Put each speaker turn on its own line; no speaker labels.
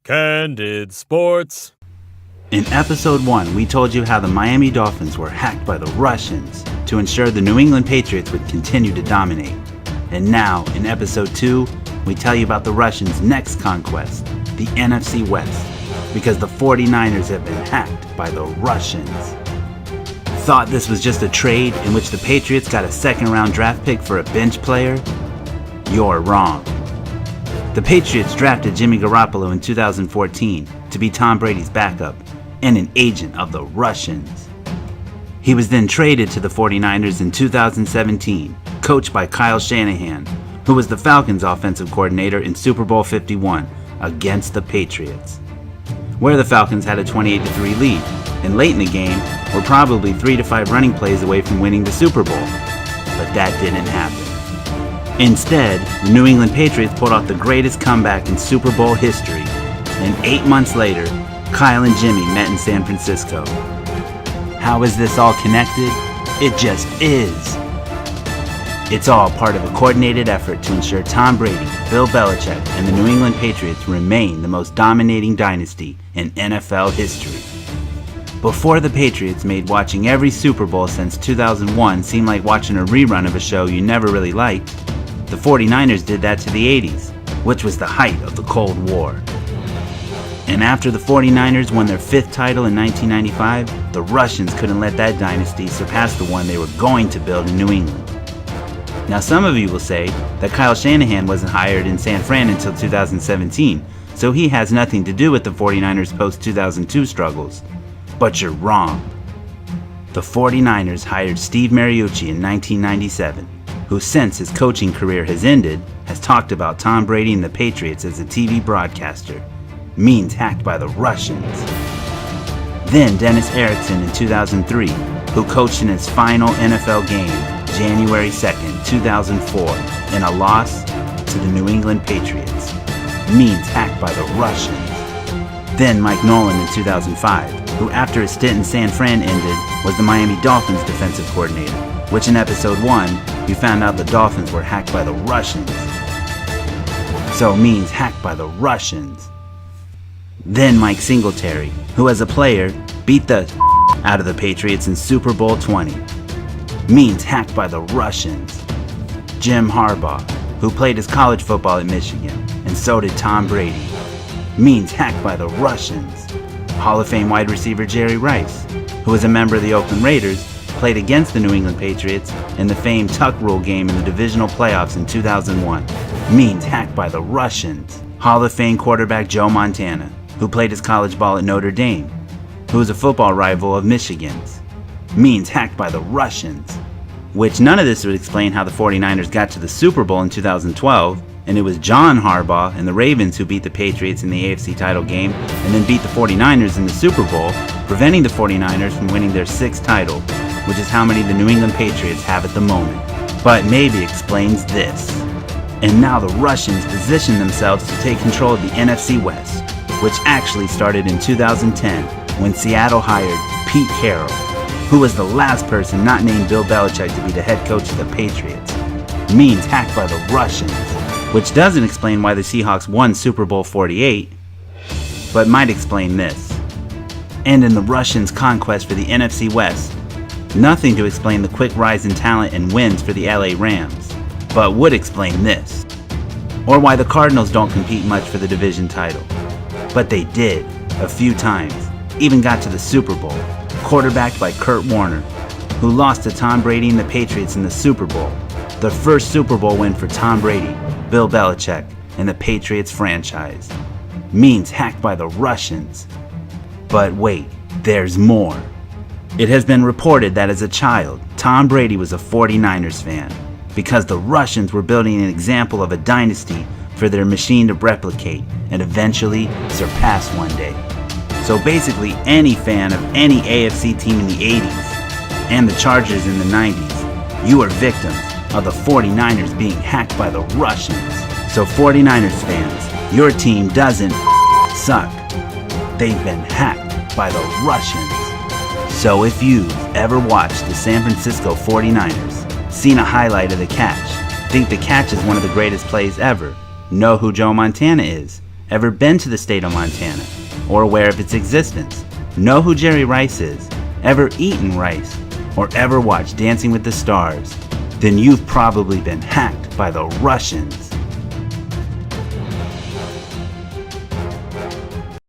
Candid Sports.
In episode 1, we told you how the Miami Dolphins were hacked by the Russians to ensure the New England Patriots would continue to dominate. And now, in episode 2, we tell you about the Russians' next conquest, the NFC West, because the 49ers have been hacked by the Russians. Thought this was just a trade in which the Patriots got a second-round draft pick for a bench player? You're wrong. The Patriots drafted Jimmy Garoppolo in 2014 to be Tom Brady's backup and an agent of the Russians. He was then traded to the 49ers in 2017, coached by Kyle Shanahan, who was the Falcons' offensive coordinator in Super Bowl 51 against the Patriots, where the Falcons had a 28-3 lead, and late in the game were probably 3 to 5 running plays away from winning the Super Bowl. But that didn't happen. Instead, the New England Patriots pulled off the greatest comeback in Super Bowl history, and 8 months later, Kyle and Jimmy met in San Francisco. How is this all connected? It just is. It's all part of a coordinated effort to ensure Tom Brady, Bill Belichick, and the New England Patriots remain the most dominating dynasty in NFL history. Before the Patriots made watching every Super Bowl since 2001 seem like watching a rerun of a show you never really liked, the 49ers did that to the 80s, which was the height of the Cold War. And after the 49ers won their 5th title in 1995, the Russians couldn't let that dynasty surpass the one they were going to build in New England. Now some of you will say that Kyle Shanahan wasn't hired in San Fran until 2017, so he has nothing to do with the 49ers post-2002 struggles. But you're wrong. The 49ers hired Steve Mariucci in 1997, who since his coaching career has ended, has talked about Tom Brady and the Patriots as a TV broadcaster. Means hacked by the Russians. Then Dennis Erickson in 2003, who coached in his final NFL game, January 2nd, 2004, in a loss to the New England Patriots. Means hacked by the Russians. Then Mike Nolan in 2005, who after his stint in San Fran ended, was the Miami Dolphins defensive coordinator, which in episode 1, you found out the Dolphins were hacked by the Russians. So means hacked by the Russians. Then Mike Singletary, who as a player beat the out of the Patriots in Super Bowl 20. Means hacked by the Russians. Jim Harbaugh, who played his college football at Michigan, and so did Tom Brady. Means hacked by the Russians. Hall of Fame wide receiver Jerry Rice, who was a member of the Oakland Raiders, played against the New England Patriots in the famed Tuck Rule game in the divisional playoffs in 2001. Means hacked by the Russians. Hall of Fame quarterback Joe Montana, who played his college ball at Notre Dame, who was a football rival of Michigan's. Means hacked by the Russians. Which none of this would explain how the 49ers got to the Super Bowl in 2012, and it was John Harbaugh and the Ravens who beat the Patriots in the AFC title game and then beat the 49ers in the Super Bowl, preventing the 49ers from winning their 6th title, which is how many the New England Patriots have at the moment. But maybe explains this. And now the Russians position themselves to take control of the NFC West, which actually started in 2010 when Seattle hired Pete Carroll, who was the last person not named Bill Belichick to be the head coach of the Patriots. Means hacked by the Russians, which doesn't explain why the Seahawks won Super Bowl 48, but might explain this. And in the Russians' conquest for the NFC West, nothing to explain the quick rise in talent and wins for the LA Rams, but would explain this. Or why the Cardinals don't compete much for the division title. But they did, a few times, even got to the Super Bowl, quarterbacked by Kurt Warner, who lost to Tom Brady and the Patriots in the Super Bowl, the first Super Bowl win for Tom Brady, Bill Belichick, and the Patriots franchise. Means hacked by the Russians. But wait, there's more. It has been reported that as a child, Tom Brady was a 49ers fan, because the Russians were building an example of a dynasty for their machine to replicate and eventually surpass one day. So basically any fan of any AFC team in the 80s and the Chargers in the 90s, you are victims of the 49ers being hacked by the Russians. So 49ers fans, your team doesn't suck. They've been hacked by the Russians. So if you've ever watched the San Francisco 49ers, seen a highlight of the catch, think the catch is one of the greatest plays ever, know who Joe Montana is, Ever been to the state of Montana? Or aware of its existence? Know who Jerry Rice is? Ever eaten rice? Or ever watched Dancing with the Stars? Then you've probably been hacked by the Russians.